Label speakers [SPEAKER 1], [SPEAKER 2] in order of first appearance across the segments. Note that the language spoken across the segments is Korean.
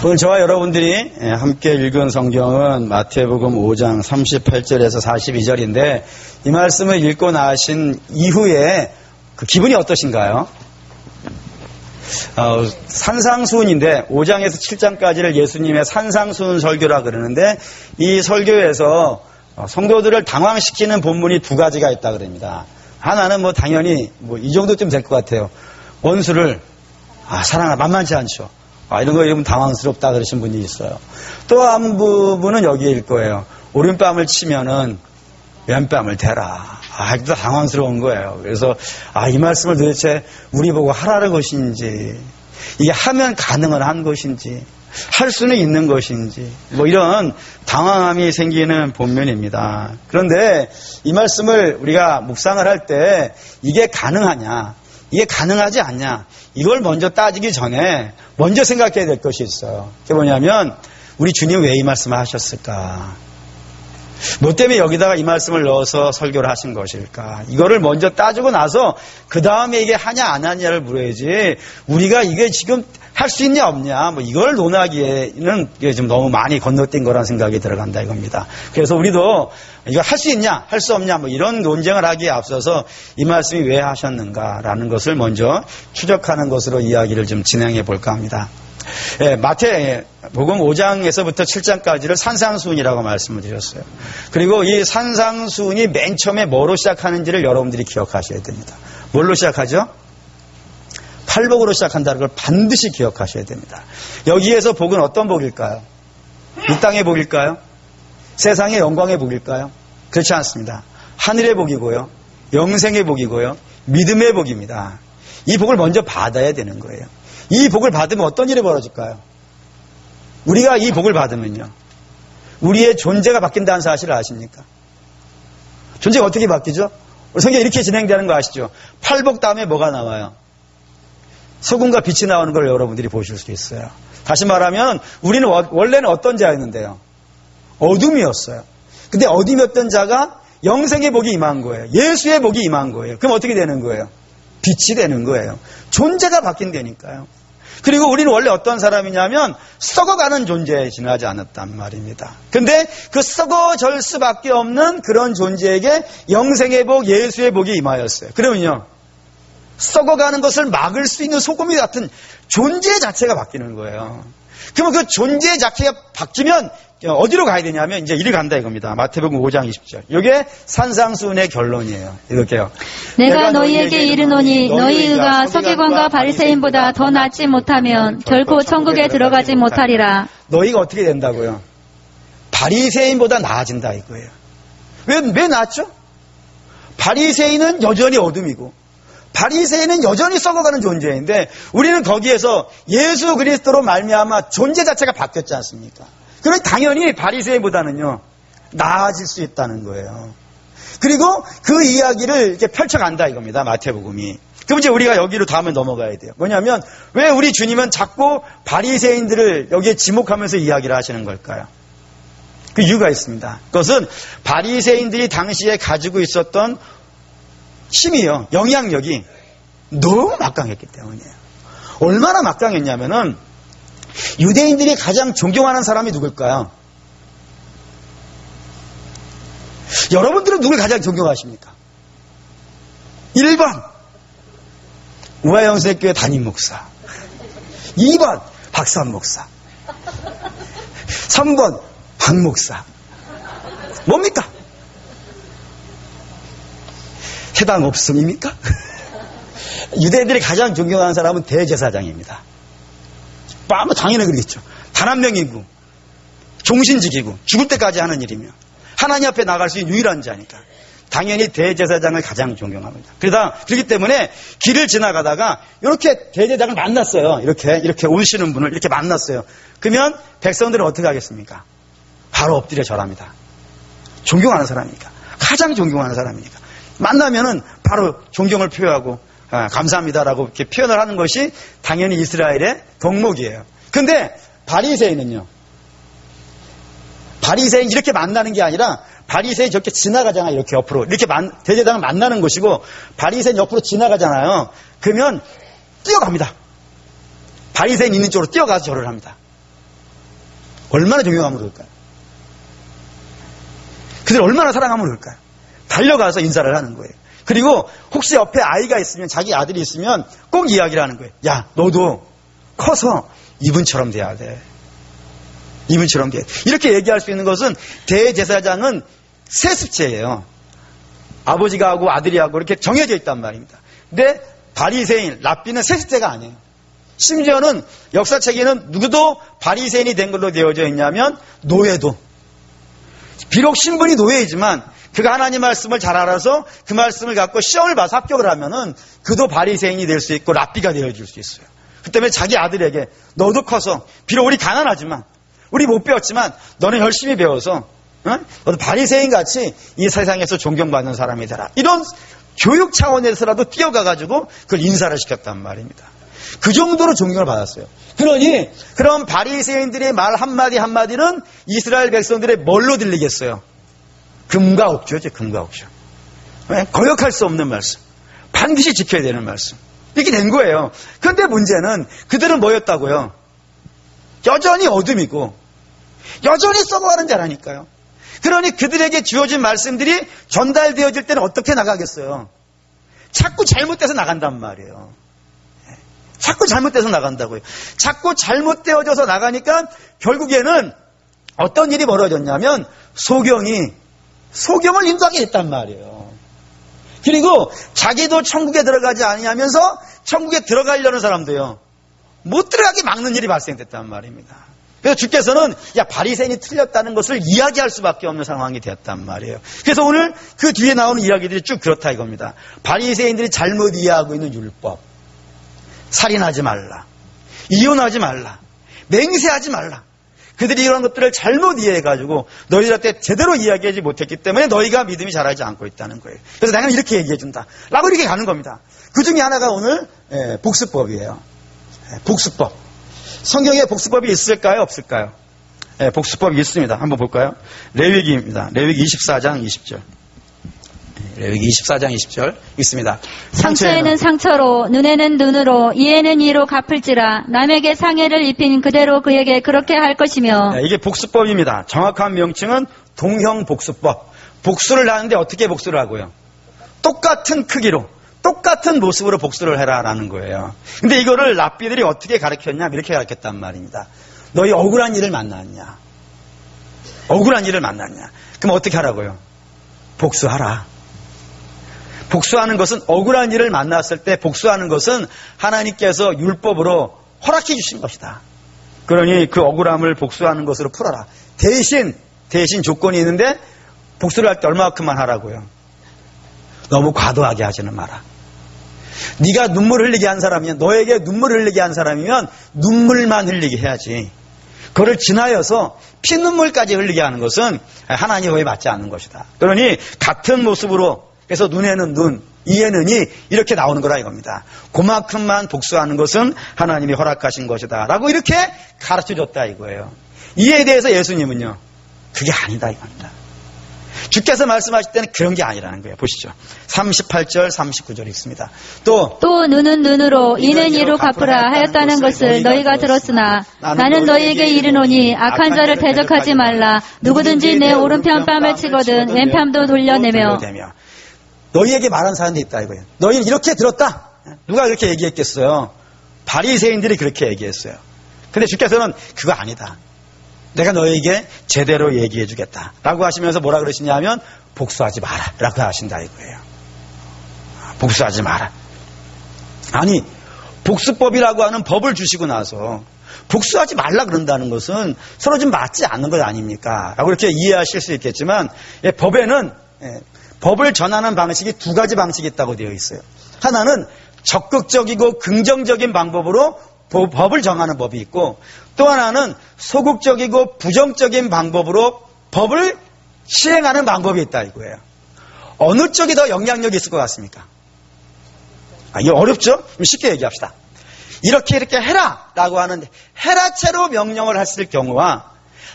[SPEAKER 1] 오늘 저와 여러분들이 함께 읽은 성경은 마태복음 5장 38절에서 42절인데 이 말씀을 읽고 나신 이후에 그 기분이 어떠신가요? 산상수훈인데 5장에서 7장까지를 예수님의 산상수훈 설교라 그러는데 이 설교에서 성도들을 당황시키는 본문이 두 가지가 있다 그럽니다. 하나는 당연히 이 정도쯤 될 것 같아요. 원수를 사랑하라 만만치 않죠. 이런 거 이러면 당황스럽다 그러신 분이 있어요. 또 한 부분은 여기일 거예요. 오른뺨을 치면은 왼뺨을 대라. 아직도 당황스러운 거예요. 그래서 이 말씀을 도대체 우리 보고 하라는 것인지, 이게 하면 가능은 한 것인지, 할 수는 있는 것인지, 이런 당황함이 생기는 본면입니다. 그런데 이 말씀을 우리가 묵상을 할 때 이게 가능하냐, 이게 가능하지 않냐, 이걸 먼저 따지기 전에 먼저 생각해야 될 것이 있어요. 그게 뭐냐면 우리 주님 왜 이 말씀을 하셨을까? 뭐 때문에 여기다가 이 말씀을 넣어서 설교를 하신 것일까? 이거를 먼저 따지고 나서 그 다음에 이게 하냐 안 하냐를 물어야지, 우리가 이게 지금 할 수 있냐 없냐 이걸 논하기에는 이게 좀 너무 많이 건너뛴 거라는 생각이 들어간다 이겁니다. 그래서 우리도 이거 할 수 있냐 할 수 없냐 이런 논쟁을 하기에 앞서서 이 말씀이 왜 하셨는가라는 것을 먼저 추적하는 것으로 이야기를 좀 진행해 볼까 합니다. 마태복음 5장에서부터 7장까지를 산상수훈이라고 말씀을 드렸어요. 그리고 이 산상수훈이 맨 처음에 뭐로 시작하는지를 여러분들이 기억하셔야 됩니다. 뭘로 시작하죠? 팔복으로 시작한다는 걸 반드시 기억하셔야 됩니다. 여기에서 복은 어떤 복일까요? 이 땅의 복일까요? 세상의 영광의 복일까요? 그렇지 않습니다. 하늘의 복이고요, 영생의 복이고요, 믿음의 복입니다. 이 복을 먼저 받아야 되는 거예요. 이 복을 받으면 어떤 일이 벌어질까요? 우리가 이 복을 받으면요, 우리의 존재가 바뀐다는 사실을 아십니까? 존재가 어떻게 바뀌죠? 우리 성경이 이렇게 진행되는 거 아시죠? 팔복 다음에 뭐가 나와요? 소금과 빛이 나오는 걸 여러분들이 보실 수 있어요. 다시 말하면 우리는 원래는 어떤 자였는데요? 어둠이었어요. 근데 어둠이었던 자가 영생의 복이 임한 거예요. 예수의 복이 임한 거예요. 그럼 어떻게 되는 거예요? 빛이 되는 거예요. 존재가 바뀐다니까요. 그리고 우리는 원래 어떤 사람이냐면 썩어가는 존재에 지나지 않았단 말입니다. 근데 그 썩어질 수밖에 없는 그런 존재에게 영생의 복, 예수의 복이 임하였어요. 그러면요, 썩어가는 것을 막을 수 있는 소금이 같은 존재 자체가 바뀌는 거예요. 그러면 그 존재 자체가 바뀌면 어디로 가야 되냐면 이제 이리 간다 이겁니다. 마태복음 5장 20절. 이게 산상수훈의 결론이에요. 이렇게요.
[SPEAKER 2] 내가 너희에게 이르노니 너희가 서기관과 바리새인보다 더 낫지 못하면 결코 천국에 들어가지 못하리라.
[SPEAKER 1] 너희가 어떻게 된다고요? 바리새인보다 나아진다 이거예요. 왜 낫죠? 바리새인은 여전히 어둠이고 바리새인은 여전히 썩어가는 존재인데 우리는 거기에서 예수 그리스도로 말미암아 존재 자체가 바뀌었지 않습니까? 그럼 당연히 바리새인보다는요 나아질 수 있다는 거예요. 그리고 그 이야기를 이렇게 펼쳐간다 이겁니다. 마태복음이. 그럼 이제 우리가 여기로 다음에 넘어가야 돼요. 뭐냐면 왜 우리 주님은 자꾸 바리새인들을 여기에 지목하면서 이야기를 하시는 걸까요? 그 이유가 있습니다. 그것은 바리새인들이 당시에 가지고 있었던 힘이요, 영향력이 너무 막강했기 때문이에요. 얼마나 막강했냐면은 유대인들이 가장 존경하는 사람이 누굴까요? 여러분들은 누굴 가장 존경하십니까? 1번 우화영세교회 담임 목사, 2번 박산 목사, 3번 박 목사. 뭡니까? 해당 없음입니까? 유대인들이 가장 존경하는 사람은 대제사장입니다. 당연히 그러겠죠. 단 한 명이고 종신직이고 죽을 때까지 하는 일이며 하나님 앞에 나갈 수 있는 유일한 자니까 당연히 대제사장을 가장 존경합니다. 그렇기 때문에 길을 지나가다가 이렇게 대제사장을 만났어요. 이렇게 오시는 분을 이렇게 만났어요. 그러면 백성들은 어떻게 하겠습니까? 바로 엎드려 절합니다. 존경하는 사람이니까, 가장 존경하는 사람이니까. 만나면은 바로 존경을 표하고 감사합니다라고 이렇게 표현을 하는 것이 당연히 이스라엘의 덕목이에요. 근데 바리새인은요, 바리새인 이렇게 만나는 게 아니라 바리새인 저렇게 지나가잖아요. 이렇게 옆으로 이렇게 대제사장을 만나는 것이고 바리새인 옆으로 지나가잖아요. 그러면 뛰어갑니다. 바리새인 있는 쪽으로 뛰어가서 절을 합니다. 얼마나 존경하면 그럴까요? 그들 얼마나 사랑하면 그럴까요? 달려가서 인사를 하는 거예요. 그리고 혹시 옆에 아이가 있으면, 자기 아들이 있으면 꼭 이야기를 하는 거예요. 야, 너도 커서 이분처럼 돼야 돼. 이분처럼 돼야 돼. 이렇게 얘기할 수 있는 것은 대제사장은 세습제예요. 아버지가 하고 아들이 하고 이렇게 정해져 있단 말입니다. 근데 바리새인, 랍비는 세습제가 아니에요. 심지어는 역사책에는 누구도 바리새인이 된 걸로 되어져 있냐면 노예도. 비록 신분이 노예이지만 그가 하나님 말씀을 잘 알아서 그 말씀을 갖고 시험을 봐서 합격을 하면은 그도 바리새인이 될 수 있고 랍비가 되어줄 수 있어요. 그 때문에 자기 아들에게 너도 커서, 비록 우리 가난하지만, 우리 못 배웠지만 너는 열심히 배워서 너도 바리새인 같이 이 세상에서 존경받는 사람이 되라. 이런 교육 차원에서라도 뛰어가가지고 그걸 인사를 시켰단 말입니다. 그 정도로 존경을 받았어요. 그러니 그런 바리새인들의 말 한마디 한마디는 이스라엘 백성들의 뭘로 들리겠어요? 금과 옥조죠. 금과 옥조. 거역할 수 없는 말씀. 반드시 지켜야 되는 말씀. 이렇게 된 거예요. 그런데 문제는 그들은 뭐였다고요? 여전히 어둠이고 여전히 썩어가는 자라니까요. 그러니 그들에게 주어진 말씀들이 전달되어질 때는 어떻게 나가겠어요? 자꾸 잘못돼서 나간단 말이에요. 자꾸 잘못돼서 나간다고요. 자꾸 잘못되어져서 나가니까 결국에는 어떤 일이 벌어졌냐면 소경을 인도하게 됐단 말이에요. 그리고 자기도 천국에 들어가지 아니하면서 천국에 들어가려는 사람도요, 못 들어가게 막는 일이 발생됐단 말입니다. 그래서 주께서는 바리새인이 틀렸다는 것을 이야기할 수밖에 없는 상황이 되었단 말이에요. 그래서 오늘 그 뒤에 나오는 이야기들이 쭉 그렇다 이겁니다. 바리새인들이 잘못 이해하고 있는 율법, 살인하지 말라, 이혼하지 말라, 맹세하지 말라, 그들이 이런 것들을 잘못 이해해가지고 너희들한테 제대로 이야기하지 못했기 때문에 너희가 믿음이 자라지 않고 있다는 거예요. 그래서 내가 이렇게 얘기해준다 라고 이렇게 가는 겁니다. 그 중에 하나가 오늘 복수법이에요. 복수법. 성경에 복수법이 있을까요? 없을까요? 복수법이 있습니다. 한번 볼까요? 레위기입니다. 레위기 24장 20절. 레위기 24장 20절 있습니다.
[SPEAKER 2] 상처에는 상처로, 눈에는 눈으로, 이에는 이로 갚을지라. 남에게 상해를 입힌 그대로 그에게 그렇게 할 것이며.
[SPEAKER 1] 이게 복수법입니다. 정확한 명칭은 동형복수법. 복수를 하는데 어떻게 복수를 하고요? 똑같은 크기로, 똑같은 모습으로 복수를 해라라는 거예요. 근데 이거를 랍비들이 어떻게 가르쳤냐? 이렇게 가르쳤단 말입니다. 너희 억울한 일을 만났냐? 억울한 일을 만났냐? 그럼 어떻게 하라고요? 복수하라. 복수하는 것은, 억울한 일을 만났을 때 복수하는 것은 하나님께서 율법으로 허락해 주신 것이다. 그러니 그 억울함을 복수하는 것으로 풀어라. 대신 조건이 있는데 복수를 할 때 얼마큼만 하라고요? 너무 과도하게 하지는 마라. 네가 눈물 흘리게 한 사람이면, 너에게 눈물 흘리게 한 사람이면 눈물만 흘리게 해야지. 그를 지나여서 피눈물까지 흘리게 하는 것은 하나님의 맞지 않는 것이다. 그러니 같은 모습으로, 그래서 눈에는 눈, 이에는 이, 이렇게 나오는 거라 이겁니다. 그만큼만 복수하는 것은 하나님이 허락하신 것이다 라고 이렇게 가르쳐줬다 이거예요. 이에 대해서 예수님은요, 그게 아니다 이겁니다. 주께서 말씀하실 때는 그런 게 아니라는 거예요. 보시죠. 38절 39절 있습니다. 또
[SPEAKER 2] 눈은 눈으로, 이는 이로 갚으라 하였다는 것을 너희가 들었으나 나는 너희에게 이르노니 악한 자를 대적하지 말라. 누구든지 내 오른편 뺨을 치거든 왼편도 돌려내며.
[SPEAKER 1] 너희에게 말한 사람이 있다 이거예요. 너희는 이렇게 들었다. 누가 그렇게 얘기했겠어요? 바리새인들이 그렇게 얘기했어요. 근데 주께서는 그거 아니다. 내가 너에게 제대로 얘기해 주겠다 라고 하시면서 뭐라 그러시냐면 복수하지 마라 라고 하신다 이거예요. 복수하지 마라. 아니, 복수법이라고 하는 법을 주시고 나서 복수하지 말라 그런다는 것은 서로 좀 맞지 않는 것 아닙니까? 라고 이렇게 이해하실 수 있겠지만, 법에는 법을 전하는 방식이 두 가지 방식이 있다고 되어 있어요. 하나는 적극적이고 긍정적인 방법으로 법을 정하는 법이 있고, 또 하나는 소극적이고 부정적인 방법으로 법을 시행하는 방법이 있다 이거예요. 어느 쪽이 더 영향력이 있을 것 같습니까? 이게 어렵죠? 쉽게 얘기합시다. 이렇게 해라 라고 하는데, 해라체로 명령을 했을 경우와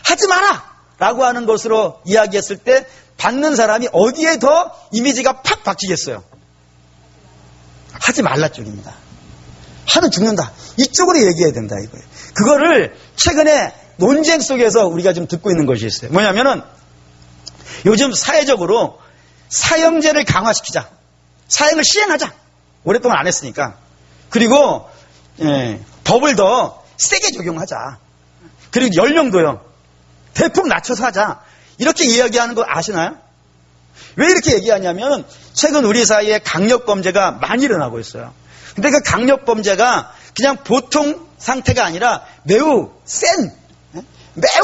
[SPEAKER 1] 하지 마라 라고 하는 것으로 이야기했을 때 받는 사람이 어디에 더 이미지가 팍 박히겠어요? 하지 말라 쪽입니다. 하면 죽는다. 이쪽으로 얘기해야 된다 이거예요. 그거를 최근에 논쟁 속에서 우리가 좀 듣고 있는 것이 있어요. 뭐냐면은 요즘 사회적으로 사형제를 강화시키자. 사형을 시행하자. 오랫동안 안 했으니까. 그리고 법을 더 세게 적용하자. 그리고 연령도요. 대폭 낮춰서 하자. 이렇게 이야기하는 거 아시나요? 왜 이렇게 얘기하냐면 최근 우리 사이에 강력범죄가 많이 일어나고 있어요. 근데 그 강력범죄가 그냥 보통 상태가 아니라 매우 센, 매우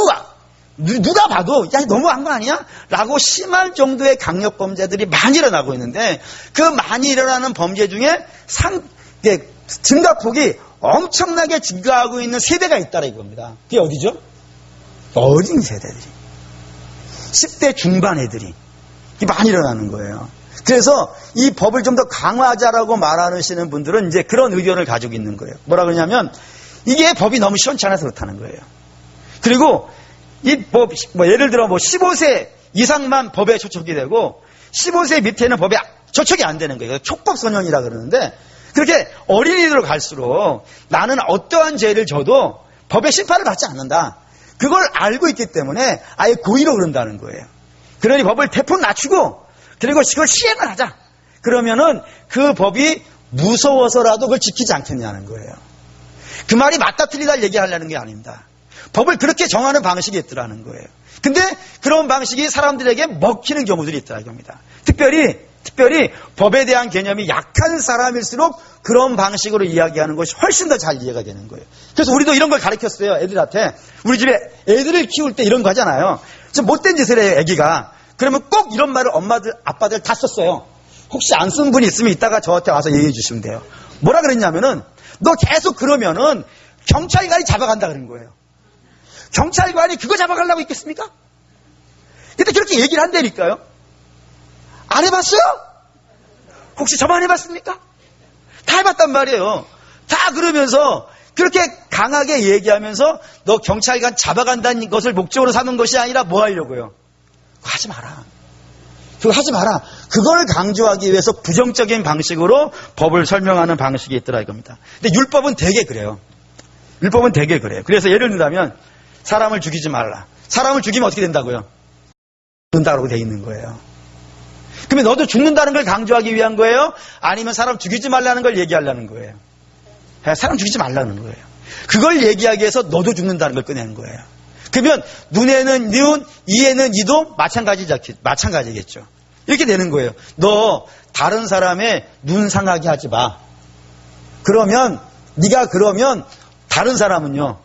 [SPEAKER 1] 누가 봐도 야 너무한 거 아니야? 라고 심할 정도의 강력범죄들이 많이 일어나고 있는데 그 많이 일어나는 범죄 중에 증가폭이 엄청나게 증가하고 있는 세대가 있다는 겁니다. 그게 어디죠? 어린 세대들이. 10대 중반 애들이 많이 일어나는 거예요. 그래서 이 법을 좀 더 강화하자라고 말하시는 분들은 이제 그런 의견을 가지고 있는 거예요. 뭐라 그러냐면 이게 법이 너무 시원찮아서 그렇다는 거예요. 그리고 이 법, 예를 들어 15세 이상만 법에 저촉이 되고 15세 밑에는 법에 저촉이 안 되는 거예요. 촉법소년이라 그러는데 그렇게 어린이들로 갈수록 나는 어떠한 죄를 져도 법의 심판을 받지 않는다. 그걸 알고 있기 때문에 아예 고의로 그런다는 거예요. 그러니 법을 대폭 낮추고 그리고 그걸 시행을 하자. 그러면은 그 법이 무서워서라도 그걸 지키지 않겠냐는 거예요. 그 말이 맞다 틀리다 얘기하려는 게 아닙니다. 법을 그렇게 정하는 방식이 있더라는 거예요. 근데 그런 방식이 사람들에게 먹히는 경우들이 있더라는 겁니다. 특별히 법에 대한 개념이 약한 사람일수록 그런 방식으로 이야기하는 것이 훨씬 더 잘 이해가 되는 거예요. 그래서 우리도 이런 걸 가르쳤어요. 애들한테. 우리 집에 애들을 키울 때 이런 거 하잖아요. 좀 못된 짓을 해요, 애기가. 그러면 꼭 이런 말을 엄마들, 아빠들 다 썼어요. 혹시 안 쓴 분이 있으면 이따가 저한테 와서 얘기해 주시면 돼요. 뭐라 그랬냐면은 너 계속 그러면은 경찰관이 잡아간다 그런 거예요. 경찰관이 그거 잡아가려고 있겠습니까? 근데 그렇게 얘기를 한다니까요. 안 해봤어요? 혹시 저만 해봤습니까? 다 해봤단 말이에요. 다 그러면서 그렇게 강하게 얘기하면서 너 경찰관 잡아간다는 것을 목적으로 삼은 것이 아니라 뭐 하려고요? 그거 하지 마라. 그거 하지 마라. 그걸 강조하기 위해서 부정적인 방식으로 법을 설명하는 방식이 있더라 이겁니다. 근데 율법은 되게 그래요. 율법은 되게 그래요. 그래서 예를 들자면 사람을 죽이지 말라. 사람을 죽이면 어떻게 된다고요? 죽는다고 돼 있는 거예요. 그러면 너도 죽는다는 걸 강조하기 위한 거예요? 아니면 사람 죽이지 말라는 걸 얘기하려는 거예요? 사람 죽이지 말라는 거예요. 그걸 얘기하기 위해서 너도 죽는다는 걸 꺼내는 거예요. 그러면 눈에는 눈, 이에는 이도 마찬가지겠죠. 이렇게 되는 거예요. 너 다른 사람의 눈 상하게 하지 마. 그러면 네가 그러면 다른 사람은요.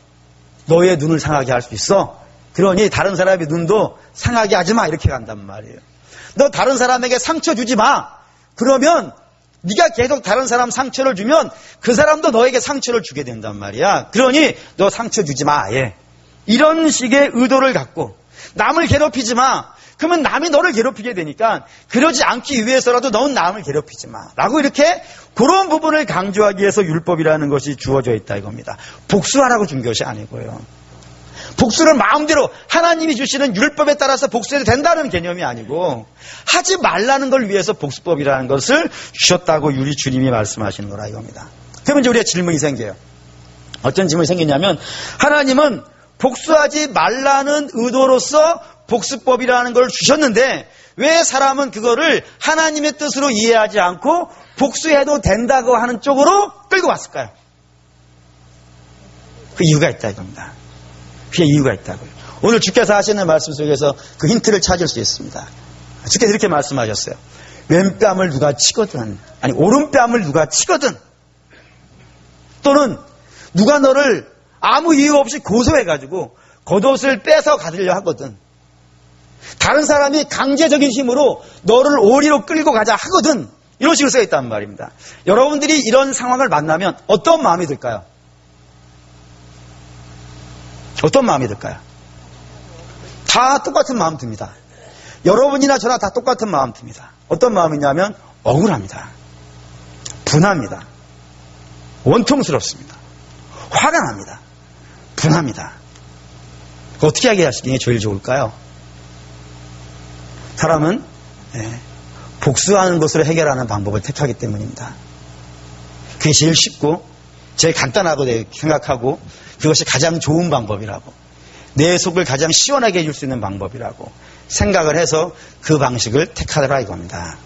[SPEAKER 1] 너의 눈을 상하게 할 수 있어. 그러니 다른 사람의 눈도 상하게 하지 마. 이렇게 간단 말이에요. 너 다른 사람에게 상처 주지 마. 그러면 네가 계속 다른 사람 상처를 주면 그 사람도 너에게 상처를 주게 된단 말이야. 그러니 너 상처 주지 마. 예. 이런 식의 의도를 갖고 남을 괴롭히지 마. 그러면 남이 너를 괴롭히게 되니까 그러지 않기 위해서라도 넌 남을 괴롭히지 마. 라고 이렇게 그런 부분을 강조하기 위해서 율법이라는 것이 주어져 있다 이겁니다. 복수하라고 준 것이 아니고요. 복수를 마음대로 하나님이 주시는 율법에 따라서 복수해도 된다는 개념이 아니고 하지 말라는 걸 위해서 복수법이라는 것을 주셨다고 우리 주님이 말씀하시는 거라 이겁니다. 그러면 이제 우리가 질문이 생겨요. 어떤 질문이 생기냐면 하나님은 복수하지 말라는 의도로서 복수법이라는 걸 주셨는데 왜 사람은 그거를 하나님의 뜻으로 이해하지 않고 복수해도 된다고 하는 쪽으로 끌고 왔을까요? 그 이유가 있다 이겁니다. 그게 이유가 있다고요. 오늘 주께서 하시는 말씀 속에서 그 힌트를 찾을 수 있습니다. 주께서 이렇게 말씀하셨어요. 왼뺨을 누가 치거든, 아니 오른뺨을 누가 치거든, 또는 누가 너를 아무 이유 없이 고소해가지고 겉옷을 뺏어 가두려 하거든, 다른 사람이 강제적인 힘으로 너를 오리로 끌고 가자 하거든, 이런 식으로 써있단 말입니다. 여러분들이 이런 상황을 만나면 어떤 마음이 들까요? 어떤 마음이 들까요? 다 똑같은 마음 듭니다. 여러분이나 저나 다 똑같은 마음 듭니다. 어떤 마음이냐면 억울합니다. 분합니다. 원통스럽습니다. 화가 납니다. 분합니다. 어떻게 하게 하시는 게 제일 좋을까요? 사람은 복수하는 것으로 해결하는 방법을 택하기 때문입니다. 그게 제일 쉽고 제일 간단하고 생각하고 그것이 가장 좋은 방법이라고. 내 속을 가장 시원하게 해줄 수 있는 방법이라고 생각을 해서 그 방식을 택하더라 이겁니다.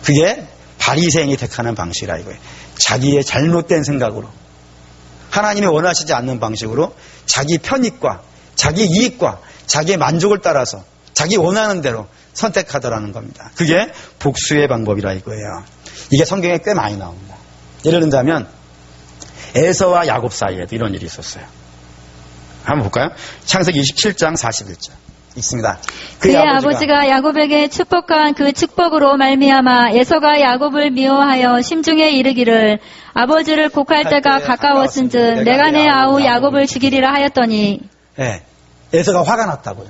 [SPEAKER 1] 그게 바리새인이 택하는 방식이라 이거예요. 자기의 잘못된 생각으로, 하나님이 원하시지 않는 방식으로 자기 편익과 자기 이익과 자기의 만족을 따라서 자기 원하는 대로 선택하더라는 겁니다. 그게 복수의 방법이라 이거예요. 이게 성경에 꽤 많이 나옵니다. 예를 든다면 에서와 야곱 사이에도 이런 일이 있었어요. 한번 볼까요? 창세기 27장 41절 있습니다.
[SPEAKER 2] 그의 아버지가 야곱에게 축복한 그 축복으로 말미암아 에서가 야곱을 미워하여 심중에 이르기를 아버지를 곡할 때가 가까웠은즉 내가 내 아우 야곱을 죽이리라 하였더니,
[SPEAKER 1] 네, 에서가 화가 났다고요.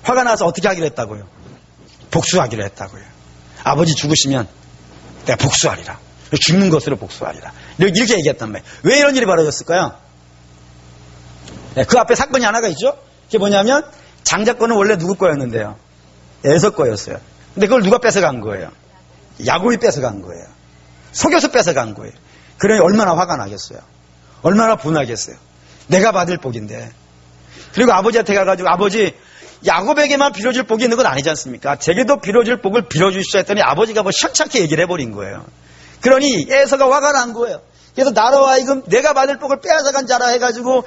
[SPEAKER 1] 화가 나서 어떻게 하기로 했다고요? 복수하기로 했다고요. 아버지 죽으시면 내가 복수하리라. 죽는 것으로 복수하리라. 이렇게 얘기했단 말이에요. 왜 이런 일이 벌어졌을까요? 네, 그 앞에 사건이 하나가 있죠. 그게 뭐냐면 장자권은 원래 누구 거였는데요? 에서 거였어요. 근데 그걸 누가 뺏어간 거예요? 야곱이 뺏어간 거예요. 속여서 뺏어간 거예요. 그러니 얼마나 화가 나겠어요? 얼마나 분하겠어요? 내가 받을 복인데. 그리고 아버지한테 가가지고 아버지 야곱에게만 빌어줄 복이 있는 건 아니지 않습니까? 제게도 빌어줄 복을 빌어주시오 했더니 아버지가 뭐 시원찮게 얘기를 해버린 거예요. 그러니 에서가 화가 난 거예요. 그래서 나로 하여금 내가 받을 복을 빼앗아간 자라 해가지고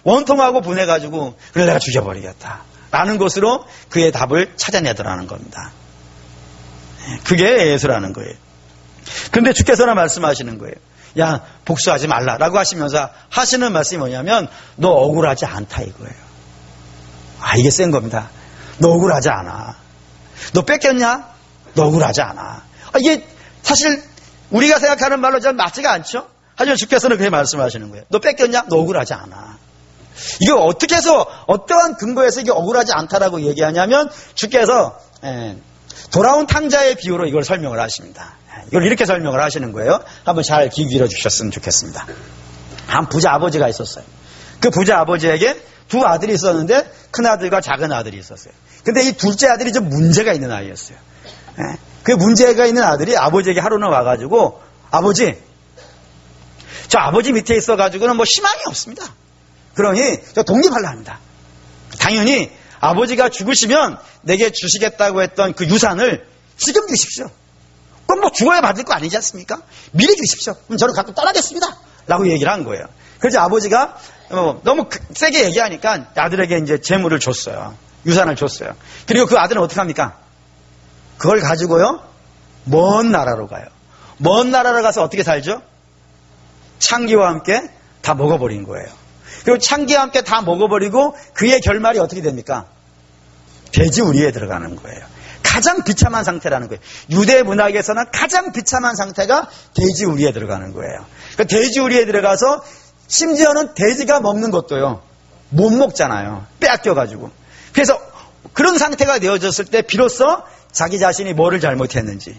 [SPEAKER 1] 원통하고 분해가지고 그래 내가 죽여버리겠다 라는 것으로 그의 답을 찾아내더라는 겁니다. 그게 에서라는 거예요. 그런데 주께서는 말씀하시는 거예요. 야 복수하지 말라라고 하시면서 하시는 말씀이 뭐냐면 너 억울하지 않다 이거예요. 이게 센 겁니다. 너 억울하지 않아. 너 뺏겼냐? 너 억울하지 않아. 이게 사실 우리가 생각하는 말로 잘 맞지가 않죠? 하지만 주께서는 그렇게 말씀하시는 거예요. 너 뺏겼냐? 너 억울하지 않아. 이게 어떻게 해서 어떠한 근거에서 이게 억울하지 않다라고 얘기하냐면 주께서 돌아온 탕자의 비유로 이걸 설명을 하십니다. 이걸 이렇게 설명을 하시는 거예요. 한번 잘 귀 기울여 주셨으면 좋겠습니다. 한 부자 아버지가 있었어요. 그 부자 아버지에게 두 아들이 있었는데 큰 아들과 작은 아들이 있었어요. 근데 이 둘째 아들이 좀 문제가 있는 아이였어요. 그 문제가 있는 아들이 아버지에게 하루는 와가지고 아버지 저 아버지 밑에 있어가지고는 뭐 희망이 없습니다. 그러니 저 독립하려 합니다. 당연히 아버지가 죽으시면 내게 주시겠다고 했던 그 유산을 지금 주십시오. 그럼 뭐 죽어야 받을 거 아니지 않습니까? 미리 주십시오. 그럼 저는 갖고 떠나겠습니다. 라고 얘기를 한 거예요. 그래서 아버지가 너무 세게 얘기하니까 아들에게 이제 재물을 줬어요. 유산을 줬어요. 그리고 그 아들은 어떻게 합니까? 그걸 가지고요, 먼 나라로 가요. 먼 나라로 가서 어떻게 살죠? 창기와 함께 다 먹어버린 거예요. 그리고 창기와 함께 다 먹어버리고 그의 결말이 어떻게 됩니까? 돼지 우리에 들어가는 거예요. 가장 비참한 상태라는 거예요. 유대 문학에서는 가장 비참한 상태가 돼지 우리에 들어가는 거예요. 그러니까 돼지 우리에 들어가서 심지어는 돼지가 먹는 것도요, 못 먹잖아요. 빼앗겨가지고. 그래서 그런 상태가 되어졌을 때 비로소 자기 자신이 뭐를 잘못했는지,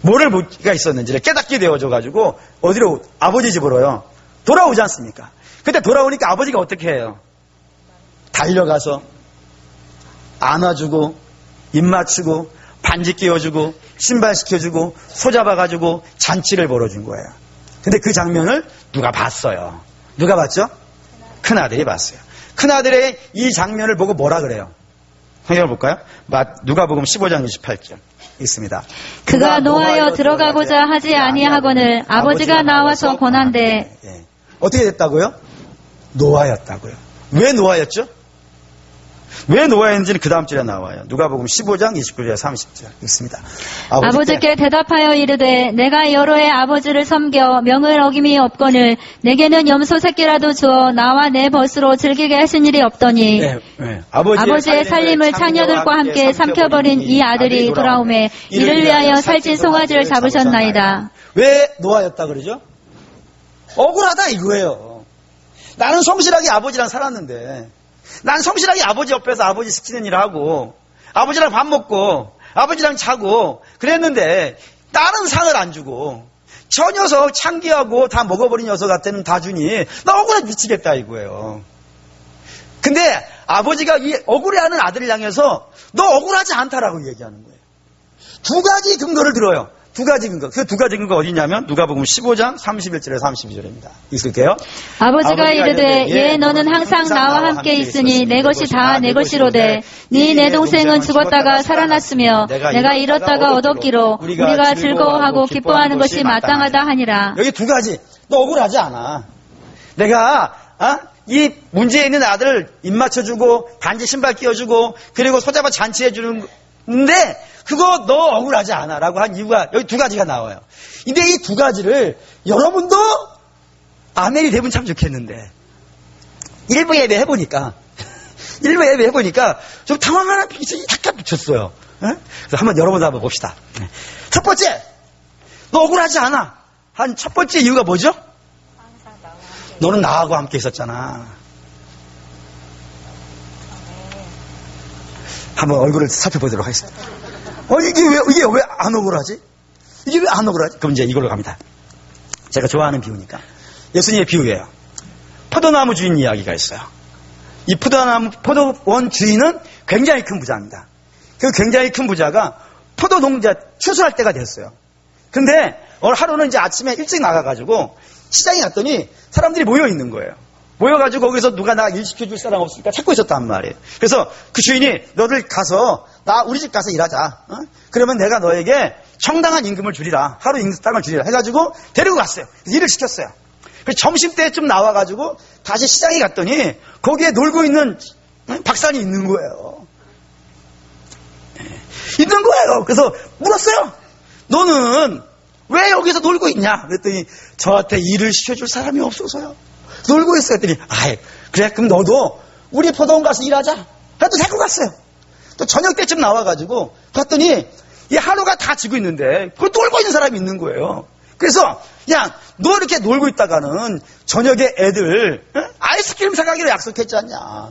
[SPEAKER 1] 뭐를 못가 있었는지를 깨닫게 되어져가지고 어디로? 아버지 집으로요. 돌아오지 않습니까? 그때 돌아오니까 아버지가 어떻게 해요? 달려가서 안아주고 입 맞추고 반지 끼워주고 신발 시켜주고 손잡아가지고 잔치를 벌어준 거예요. 근데 그 장면을 누가 봤어요? 누가 봤죠? 큰아들이 봤어요. 큰아들의 이 장면을 보고 뭐라 그래요? 성경을 볼까요? 누가복음 15장 28절 있습니다.
[SPEAKER 2] 그가 노하여 들어가고자 하지 아니하거늘 아버지가 나와서 권한대.
[SPEAKER 1] 예. 어떻게 됐다고요? 노하였다고요. 왜 노하였죠? 왜 노하였는지는 그 다음 절에 나와요. 누가복음 15장 29절 30절 있습니다.
[SPEAKER 2] 아버지께 대답하여 이르되 내가 여러 해 아버지를 섬겨 명을 어김이 없거늘 내게는 염소 새끼라도 주어 나와 내 벗으로 즐기게 하신 일이 없더니.
[SPEAKER 1] 네.
[SPEAKER 2] 아버지의 살림을 자녀들과 함께 삼켜버린 이 아들이 돌아오매 이를 위하여 살찐 송아지를 잡으셨나이다.
[SPEAKER 1] 왜 노하였다 그러죠? 억울하다 이거예요. 나는 성실하게 아버지랑 살았는데, 난 성실하게 아버지 옆에서 아버지 시키는 일 하고 아버지랑 밥 먹고 아버지랑 자고 그랬는데 나는 상을 안 주고 저 녀석 창기하고 다 먹어버린 녀석한테는 다 주니 나 억울해 미치겠다 이거예요. 근데 아버지가 이 억울해하는 아들을 향해서 너 억울하지 않다라고 얘기하는 거예요. 두 가지 근거를 들어요. 두 가지 근거. 그 두 가지 근거 어디냐면 누가복음 15장 31절에 32절입니다. 읽을게요.
[SPEAKER 2] 아버지가 이르되 예 너는 항상 나와 함께 있으니 내 것이 다 내 것이로되 네 내 동생은 죽었다가 살아났으며 내가 잃었다가 얻었기로 우리가 즐거워하고 기뻐하는 것이 마땅하다 하니라.
[SPEAKER 1] 여기 두 가지. 너 억울하지 않아. 내가 이 문제에 있는 아들 입 맞춰주고 반지 신발 끼워주고 그리고 소잡아 잔치해주는데 그거 너 억울하지 않아 라고 한 이유가 여기 두 가지가 나와요. 근데 이 두 가지를 여러분도 아멘이 되면 참 좋겠는데 일부 예배 해보니까 좀 당황하는 빛이 약간 비쳤어요. 그래서 한번 여러분도 한번 봅시다. 첫 번째, 너 억울하지 않아. 한 첫 번째 이유가 뭐죠? 너는 나하고 함께 있었잖아. 한번 얼굴을 살펴보도록 하겠습니다. 이게 왜 안 억울하지? 이게 왜 안 억울하지? 그럼 이제 이걸로 갑니다. 제가 좋아하는 비유니까. 예수님의 비유예요. 포도나무 주인 이야기가 있어요. 이 포도원 주인은 굉장히 큰 부자입니다. 그 굉장히 큰 부자가 포도 농자 추수할 때가 됐어요. 근데 오늘 하루는 이제 아침에 일찍 나가가지고 시장에 갔더니 사람들이 모여 있는 거예요. 모여가지고 거기서 누가 나 일 시켜줄 사람 없으니까 찾고 있었단 말이에요. 그래서 그 주인이 너들 가서 우리 집 가서 일하자. 그러면 내가 너에게 정당한 임금을 주리라. 하루 임금을 주리라. 해가지고 데리고 갔어요. 일을 시켰어요. 그래서 점심때쯤 나와가지고 다시 시장에 갔더니 거기에 놀고 있는 박사님이 있는 거예요. 있는 거예요. 그래서 물었어요. 너는 왜 여기서 놀고 있냐? 그랬더니 저한테 일을 시켜줄 사람이 없어서요. 놀고 있어. 그랬더니 그래 그럼 너도 우리 포도원 가서 일하자. 해도 데리고 갔어요. 또 저녁 때쯤 나와가지고 갔더니 이 하루가 다 지고 있는데 그 놀고 있는 사람이 있는 거예요. 그래서 야 너 이렇게 놀고 있다가는 저녁에 애들 아이스크림 사가기로 약속했지 않냐.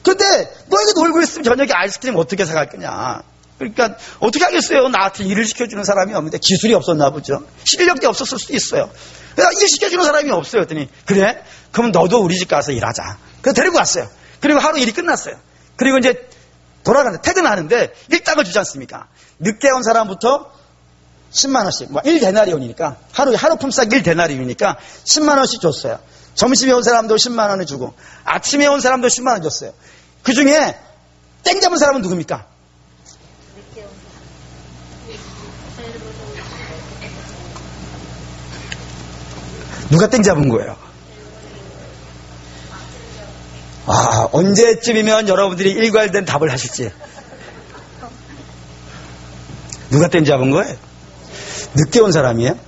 [SPEAKER 1] 근데 너 이렇게 놀고 있으면 저녁에 아이스크림 어떻게 사갈 거냐. 그러니까 어떻게 하겠어요. 나한테 일을 시켜주는 사람이 없는데 기술이 없었나 보죠. 실력이 없었을 수도 있어요. 그래서 일 시켜주는 사람이 없어요. 그랬더니 그래? 그럼 너도 우리 집 가서 일하자. 그래서 데리고 왔어요. 그리고 하루 일이 끝났어요. 그리고 이제 퇴근하는데 일당을 주지 않습니까? 늦게 온 사람부터 10만 원씩, 1데나리온이니까 하루 품삯 1데나리온이니까 10만 원씩 줬어요. 점심에 온 사람도 10만 원을 주고 아침에 온 사람도 10만 원 줬어요. 그 중에 땡 잡은 사람은 누굽니까? 누가 땡 잡은 거예요? 언제쯤이면 여러분들이 일괄된 답을 하실지. 누가 땡 잡은 거예요? 늦게 온 사람이에요?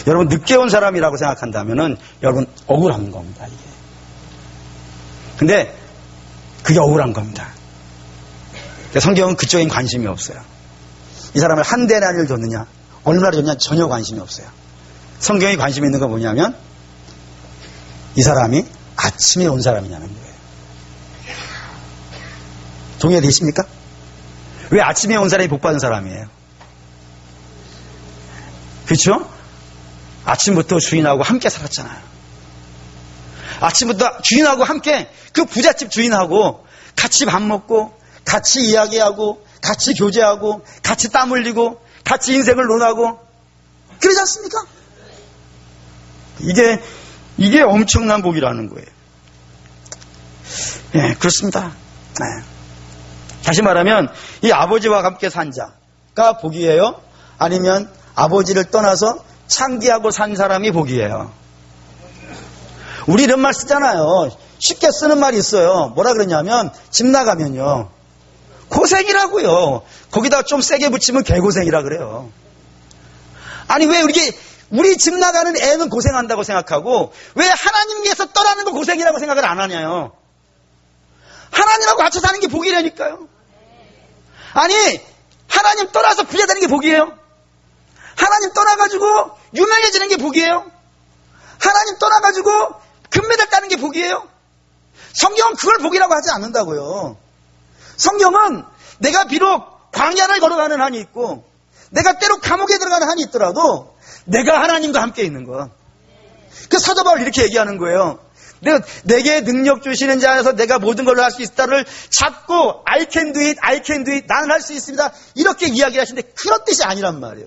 [SPEAKER 1] 여러분, 늦게 온 사람이라고 생각한다면은, 여러분, 억울한 겁니다, 이게. 근데, 그게 억울한 겁니다. 성경은 그쪽엔 관심이 없어요. 이 사람을 한 데나리온을 줬느냐, 얼마나 줬냐, 전혀 관심이 없어요. 성경이 관심 있는 건 뭐냐면 이 사람이 아침에 온 사람이냐는 거예요. 동의되십니까? 왜 아침에 온 사람이 복받은 사람이에요? 그렇죠? 아침부터 주인하고 함께 살았잖아요. 아침부터 주인하고 함께 그 부잣집 주인하고 같이 밥 먹고 같이 이야기하고 같이 교제하고 같이 땀 흘리고 같이 인생을 논하고 그러지 않습니까? 이게 엄청난 복이라는 거예요. 예, 그렇습니다. 네. 다시 말하면 이 아버지와 함께 산 자가 복이에요? 아니면 아버지를 떠나서 창기하고 산 사람이 복이에요? 우리 이런 말 쓰잖아요. 쉽게 쓰는 말이 있어요. 뭐라 그러냐면 집 나가면요 고생이라고요. 거기다 좀 세게 붙이면 개고생이라 그래요. 아니 왜 우리 집 나가는 애는 고생한다고 생각하고 왜 하나님께서 떠나는 거 고생이라고 생각을 안 하냐요. 하나님하고 같이 사는 게 복이라니까요. 아니 하나님 떠나서 부자 되는 게 복이에요. 하나님 떠나가지고 유명해지는 게 복이에요. 하나님 떠나가지고 금메달 따는 게 복이에요. 성경은 그걸 복이라고 하지 않는다고요. 성경은 내가 비록 광야를 걸어가는 한이 있고 내가 때로 감옥에 들어가는 한이 있더라도 내가 하나님과 함께 있는 것, 그 사도 바울 이렇게 얘기하는 거예요. 내게 능력 주시는 자 안에서 내가 모든 걸 할 수 있다를 잡고 I can do it, I can do it, 나는 할 수 있습니다. 이렇게 이야기하시는데 그런 뜻이 아니란 말이에요.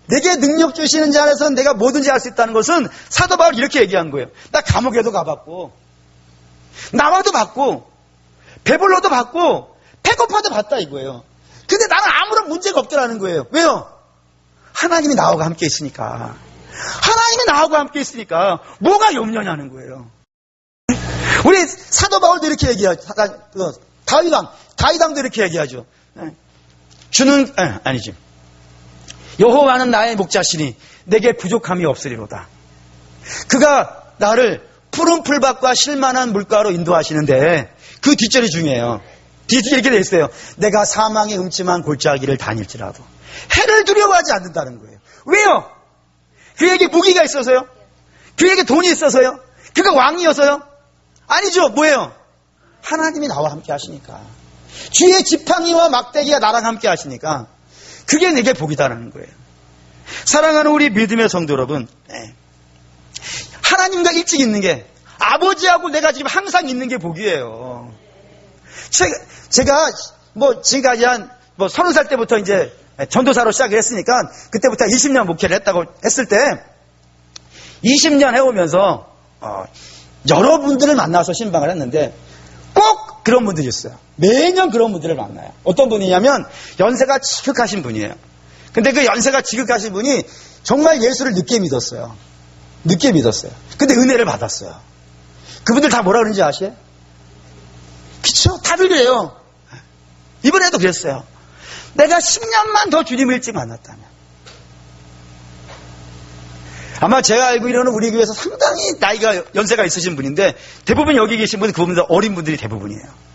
[SPEAKER 1] 내게 능력 주시는 자 안에서 내가 뭐든지 할 수 있다는 것은 사도 바울이 이렇게 얘기한 거예요. 나 감옥에도 가봤고 나와도 봤고 배불러도 봤고 배고파도 봤다 이거예요. 근데 나는 아무런 문제가 없더라는 거예요. 왜요? 하나님이 나하고 함께 있으니까. 하나님이 나하고 함께 있으니까 뭐가 염려냐는 거예요. 우리 사도 바울도 이렇게 얘기하죠. 다윗왕도 이렇게 얘기하죠. 주는 아니지. 여호와는 나의 목자시니 내게 부족함이 없으리로다. 그가 나를 푸른 풀밭과 실만한 물가로 인도하시는데 그 뒷절이 중요해요. 뒷절이 이렇게 돼 있어요. 내가 사망의 음침한 골짜기를 다닐지라도 해를 두려워하지 않는다는 거예요. 왜요? 그에게 무기가 있어서요? 그에게 돈이 있어서요? 그가 왕이어서요? 아니죠. 뭐예요? 하나님이 나와 함께 하시니까. 주의 지팡이와 막대기가 나랑 함께 하시니까 그게 내게 복이다라는 거예요. 사랑하는 우리 믿음의 성도 여러분, 하나님과 일찍 있는 게 아버지하고 내가 지금 항상 있는 게 복이에요. 제가 지금까지 한 30살 때부터 이제 전도사로 시작을 했으니까 그때부터 20년 목회를 했다고 했을 때 20년 해오면서 여러분들을 만나서 신방을 했는데 꼭 그런 분들이 있어요. 매년 그런 분들을 만나요. 어떤 분이냐면 연세가 지극하신 분이에요. 근데 그 연세가 지극하신 분이 정말 예수를 늦게 믿었어요. 늦게 믿었어요. 근데 은혜를 받았어요. 그분들 다 뭐라 그러는지 아시죠? 그쵸? 다들 그래요. 이번에도 그랬어요. 내가 10년만 더 주님을 일찍 만났다면. 아마 제가 알기로는 우리 교회에서 상당히 나이가 연세가 있으신 분인데 대부분 여기 계신 분은 그분들 어린 분들이 대부분이에요.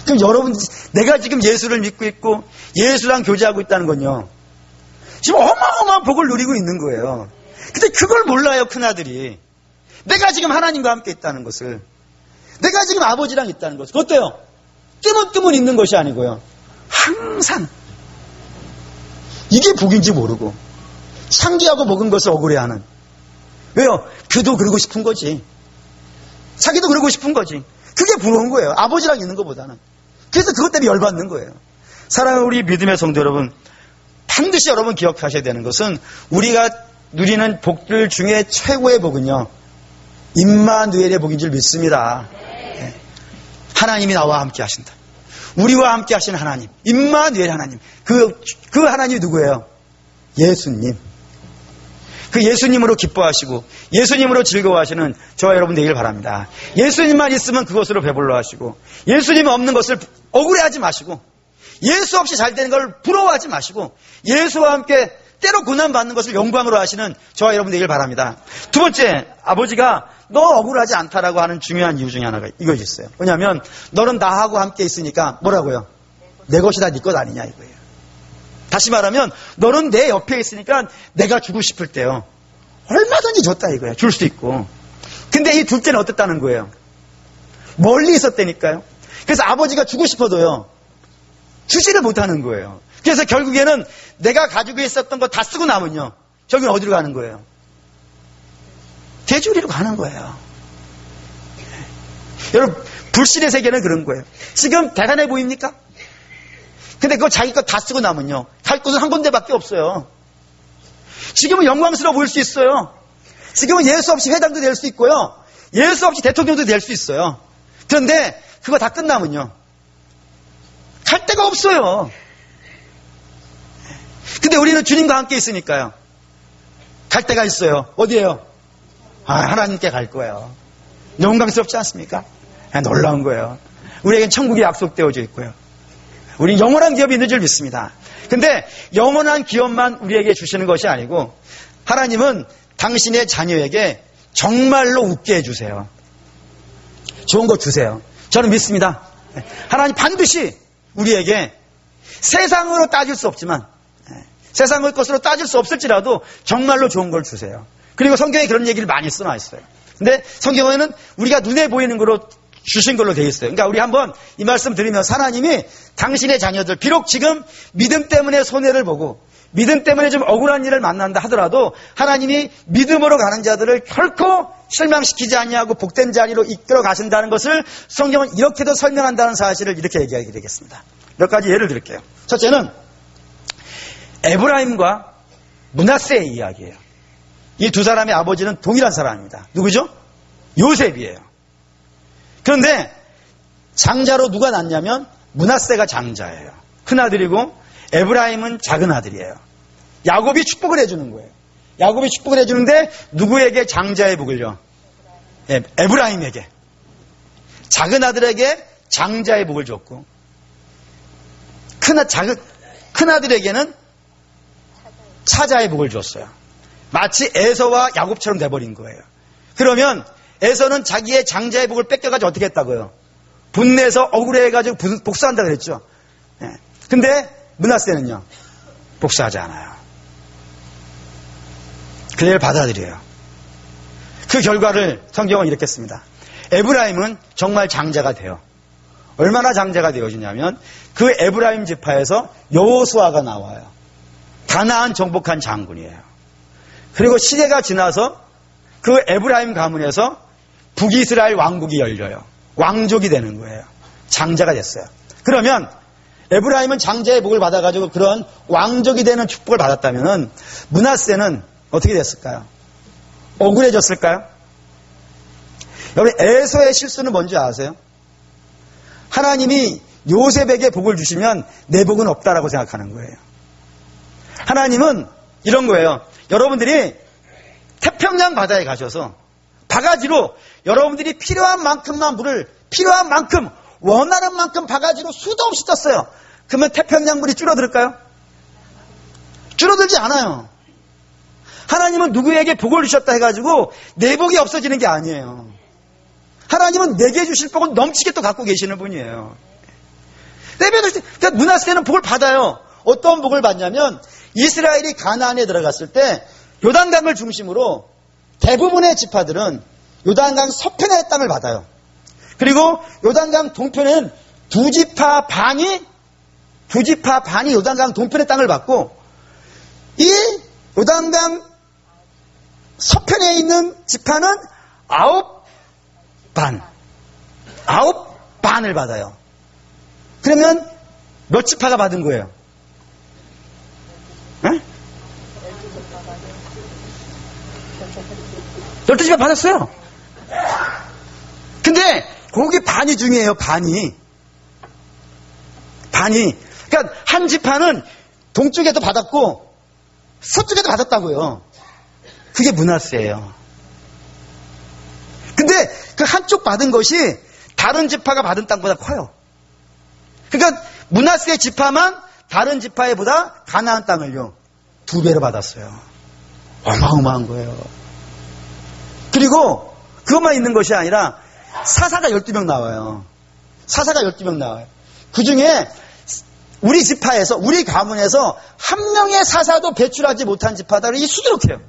[SPEAKER 1] 그럼 여러분, 내가 지금 예수를 믿고 있고 예수랑 교제하고 있다는 건요, 지금 어마어마한 복을 누리고 있는 거예요. 근데 그걸 몰라요, 큰아들이. 내가 지금 하나님과 함께 있다는 것을. 내가 지금 아버지랑 있다는 것을. 어때요? 뜨문뜨문 있는 것이 아니고요. 항상. 이게 복인지 모르고 상기하고 먹은 것을 억울해하는. 왜요? 그도 그러고 싶은 거지. 자기도 그러고 싶은 거지. 그게 부러운 거예요. 아버지랑 있는 것보다는. 그래서 그것 때문에 열받는 거예요. 사랑하는 우리 믿음의 성도 여러분, 반드시 여러분 기억하셔야 되는 것은 우리가 누리는 복들 중에 최고의 복은요, 임마누엘의 복인 줄 믿습니다. 하나님이 나와 함께 하신다. 우리와 함께 하시는 하나님, 임마누엘 하나님. 그 하나님이 누구예요? 예수님. 그 예수님으로 기뻐하시고 예수님으로 즐거워하시는 저와 여러분 되길 바랍니다. 예수님만 있으면 그것으로 배불러 하시고 예수님 없는 것을 억울해하지 마시고 예수 없이 잘 되는 걸 부러워하지 마시고 예수와 함께 때로 고난받는 것을 영광으로 하시는 저와 여러분 되길 바랍니다. 두 번째, 아버지가 너 억울하지 않다라고 하는 중요한 이유 중에 하나가 이것이 있어요. 왜냐하면 너는 나하고 함께 있으니까 뭐라고요? 내 것이 다 네 것 아니냐 이거예요. 다시 말하면 너는 내 옆에 있으니까 내가 주고 싶을 때요, 얼마든지 줬다 이거야. 줄 수 있고. 근데 이 둘째는 어땠다는 거예요? 멀리 있었다니까요. 그래서 아버지가 주고 싶어도요, 주지를 못하는 거예요. 그래서 결국에는 내가 가지고 있었던 거 다 쓰고 나면요, 저기는 어디로 가는 거예요? 대주리로 가는 거예요. 여러분, 불신의 세계는 그런 거예요. 지금 대단해 보입니까? 근데 그거 자기 거 다 쓰고 나면요, 갈 곳은 한 군데밖에 없어요. 지금은 영광스러워 보일 수 있어요. 지금은 예수 없이 회장도 될 수 있고요, 예수 없이 대통령도 될 수 있어요. 그런데 그거 다 끝나면요, 갈 데가 없어요. 근데 우리는 주님과 함께 있으니까요, 갈 데가 있어요. 어디예요? 하나님께 갈 거예요. 영광스럽지 않습니까? 놀라운 거예요. 우리에겐 천국이 약속되어져 있고요, 우리 영원한 기업이 있는 줄 믿습니다. 근데 영원한 기업만 우리에게 주시는 것이 아니고 하나님은 당신의 자녀에게 정말로 웃게 해주세요. 좋은 거 주세요. 저는 믿습니다. 하나님 반드시 우리에게 세상으로 따질 수 없지만, 세상의 것으로 따질 수 없을지라도 정말로 좋은 걸 주세요. 그리고 성경에 그런 얘기를 많이 써놔 있어요. 근데 성경에는 우리가 눈에 보이는 거로 주신 걸로 되어 있어요. 그러니까 우리 한번 이 말씀 드리면서 하나님이 당신의 자녀들, 비록 지금 믿음 때문에 손해를 보고 믿음 때문에 좀 억울한 일을 만난다 하더라도 하나님이 믿음으로 가는 자들을 결코 실망시키지 아니하고 복된 자리로 이끌어 가신다는 것을 성경은 이렇게도 설명한다는 사실을 이렇게 얘기하게 되겠습니다. 몇 가지 예를 들을게요. 첫째는 에브라임과 므낫세의 이야기예요. 이 두 사람의 아버지는 동일한 사람입니다. 누구죠? 요셉이에요. 그런데 장자로 누가 낳냐면 므낫세가 장자예요. 큰아들이고 에브라임은 작은 아들이에요. 야곱이 축복을 해주는 거예요. 야곱이 축복을 해주는데 누구에게 장자의 복을요? 에브라임에게. 작은 아들에게 장자의 복을 줬고 큰 아들에게는 차자의 복을 줬어요. 마치 에서와 야곱처럼 돼버린 거예요. 그러면 에서는 자기의 장자의 복을 뺏겨가지고 어떻게 했다고요? 분내서 억울해가지고 복수한다 그랬죠. 근데 므낫세는요 복수하지 않아요. 그를 받아들여요. 그 결과를 성경은 이렇게 씁니다. 에브라임은 정말 장자가 돼요. 얼마나 장자가 되어지냐면 그 에브라임 지파에서 여호수아가 나와요. 가나안 정복한 장군이에요. 그리고 시대가 지나서 그 에브라임 가문에서 북이스라엘 왕국이 열려요. 왕족이 되는 거예요. 장자가 됐어요. 그러면 에브라임은 장자의 복을 받아가지고 그런 왕족이 되는 축복을 받았다면 므낫세는 어떻게 됐을까요? 억울해졌을까요? 여러분 에서의 실수는 뭔지 아세요? 하나님이 요셉에게 복을 주시면 내 복은 없다라고 생각하는 거예요. 하나님은 이런 거예요. 여러분들이 태평양 바다에 가셔서 바가지로 여러분들이 필요한 만큼만 물을 필요한 만큼 원하는 만큼 바가지로 수도 없이 떴어요. 그러면 태평양 물이 줄어들까요? 줄어들지 않아요. 하나님은 누구에게 복을 주셨다 해가지고 내 복이 없어지는 게 아니에요. 하나님은 내게 주실 복은 넘치게 또 갖고 계시는 분이에요. 그러니까 므낫세는 복을 받아요. 어떤 복을 받냐면 이스라엘이 가나안에 들어갔을 때 요단강을 중심으로 대부분의 지파들은 요단강 서편의 땅을 받아요. 그리고 요단강 동편에는 두 지파 반이 요단강 동편의 땅을 받고 이 요단강 서편에 있는 지파는 9반을 받아요. 그러면 몇 지파가 받은 거예요? 네? 12지파 받았어요. 근데 거기 반이 중요해요. 반이. 그러니까 한 지파는 동쪽에도 받았고 서쪽에도 받았다고요. 그게 므낫세예요. 근데 그 한쪽 받은 것이 다른 지파가 받은 땅보다 커요. 그러니까 므낫세 지파만 다른 지파에보다 가나안 땅을요 2배로 받았어요. 어마어마한 거예요. 그리고 그것만 있는 것이 아니라 사사가 12명 나와요. 그 중에 우리 지파에서, 우리 가문에서 한 명의 사사도 배출하지 못한 지파다. 이 수두룩해요.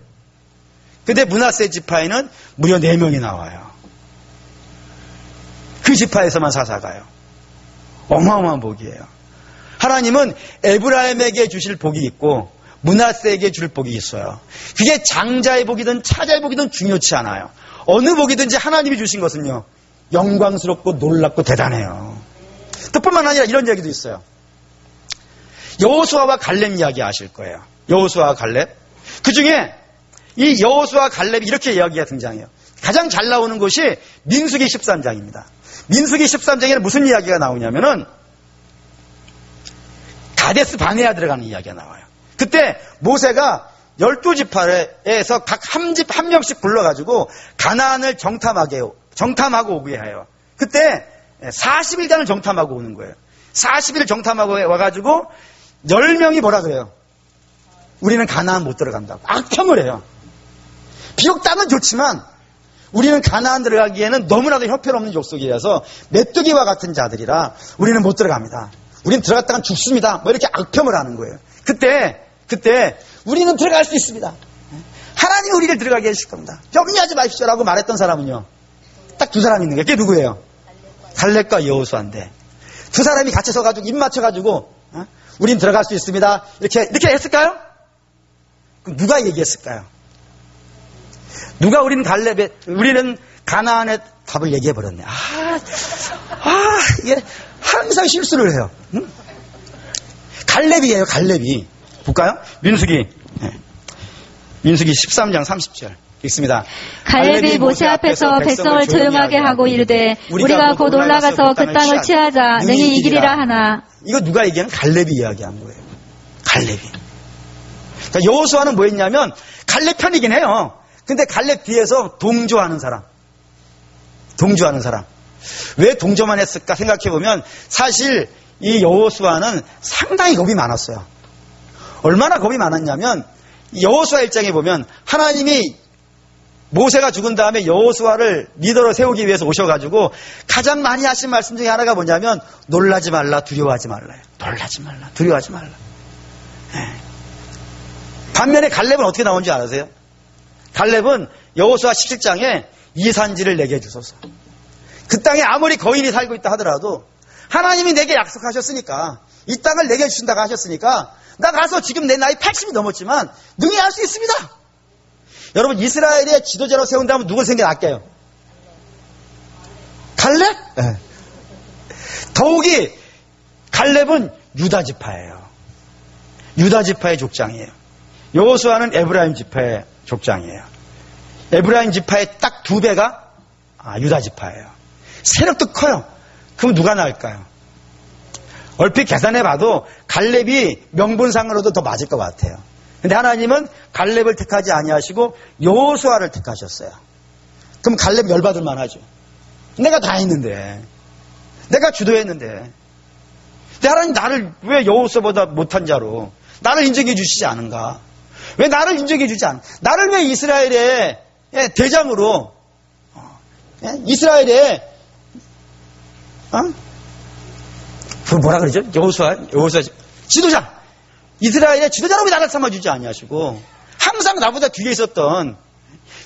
[SPEAKER 1] 근데 므낫세 지파에는 무려 4명이 나와요. 그 지파에서만 사사가요. 어마어마한 복이에요. 하나님은 에브라임에게 주실 복이 있고 므낫세에게 줄 복이 있어요. 그게 장자의 복이든 차자의 복이든 중요치 않아요. 어느 복이든지 하나님이 주신 것은요 영광스럽고 놀랍고 대단해요. 또 뿐만 아니라 이런 이야기도 있어요. 여호수아와 갈렙 이야기 아실 거예요. 여호수아와 갈렙. 그 중에 이 여호수아와 갈렙이 이렇게 이야기가 등장해요. 가장 잘 나오는 것이 민수기 13장입니다. 민수기 13장에는 무슨 이야기가 나오냐면은 가데스 바네아 들어가는 이야기가 나와요. 그때 모세가 12지파에서 각 한 명씩 불러가지고 가나안을 정탐하고 오게 해요. 그때 40일간을 정탐하고 오는 거예요. 40일 정탐하고 와가지고 10명이 뭐라 그래요? 우리는 가나안 못 들어간다고. 악평을 해요. 비록 땅은 좋지만 우리는 가나안 들어가기에는 너무나도 형편없는 족속이라서 메뚜기와 같은 자들이라 우리는 못 들어갑니다. 우리는 들어갔다간 죽습니다. 뭐 이렇게 악평을 하는 거예요. 그때 우리는 들어갈 수 있습니다. 하나님이 우리를 들어가게 해주실 겁니다. 염려하지 마십시오라고 말했던 사람은요 딱 2사람이 있는 거예요. 그게 누구예요? 갈렙과 여호수아인데 두 사람이 같이 서가지고 입 맞춰가지고 우린 들어갈 수 있습니다. 이렇게 했을까요? 그럼 누가 얘기했을까요? 누가 우리는 가나안의 답을 얘기해버렸네. 이게 항상 실수를 해요. 응? 갈렙이에요, 갈렙이. 볼까요? 민수기 13장 30절. 읽습니다.
[SPEAKER 2] 갈렙이 모세 앞에서 백성을 조용하게 하고 이르되 우리가 곧 올라가서 그 땅을 취하자 능히 이기리라 하나.
[SPEAKER 1] 이거 누가 얘기하는? 갈렙이 이야기한 거예요. 갈렙이. 그러니까 여호수아는 뭐 했냐면 갈렙 편이긴 해요. 근데 갈렙 뒤에서 동조하는 사람. 왜 동조만 했을까 생각해보면 사실 이 여호수아는 상당히 겁이 많았어요. 얼마나 겁이 많았냐면 여호수아 1장에 보면 하나님이 모세가 죽은 다음에 여호수아를 리더로 세우기 위해서 오셔가지고 가장 많이 하신 말씀 중에 하나가 뭐냐면 놀라지 말라, 두려워하지 말라요. 놀라지 말라, 두려워하지 말라. 반면에 갈렙은 어떻게 나온지 아세요? 갈렙은 여호수아 17장에 이 산지를 내게 주소서. 그 땅에 아무리 거인이 살고 있다 하더라도 하나님이 내게 약속하셨으니까 이 땅을 내게 주신다고 하셨으니까 나 가서 지금 내 나이 80이 넘었지만 능히 할 수 있습니다. 여러분 이스라엘의 지도자로 세운다면 누굴 생각할게요? 갈렙? 네. 더욱이 갈렙은 유다 지파예요. 유다 지파의 족장이에요. 여호수아는 에브라임 지파의 족장이에요. 에브라임 지파의 딱 2배가 유다 지파예요. 세력도 커요. 그럼 누가 나을까요? 얼핏 계산해봐도 갈렙이 명분상으로도 더 맞을 것 같아요. 근데 하나님은 갈렙을 택하지 아니하시고 여호수아를 택하셨어요. 그럼 갈렙 열받을 만하죠. 내가 다 했는데, 내가 주도했는데, 근데 하나님 나를 왜 여호수아보다 못한 자로 나를 인정해 주시지 않은가? 왜 나를 인정해 주지 않은가? 나를 왜 이스라엘의 대장으로, 이스라엘의 그 뭐라 그러죠? 여호수아 지도자, 이스라엘의 지도자로 왜 나를 삼아주지 아니하시고 항상 나보다 뒤에 있었던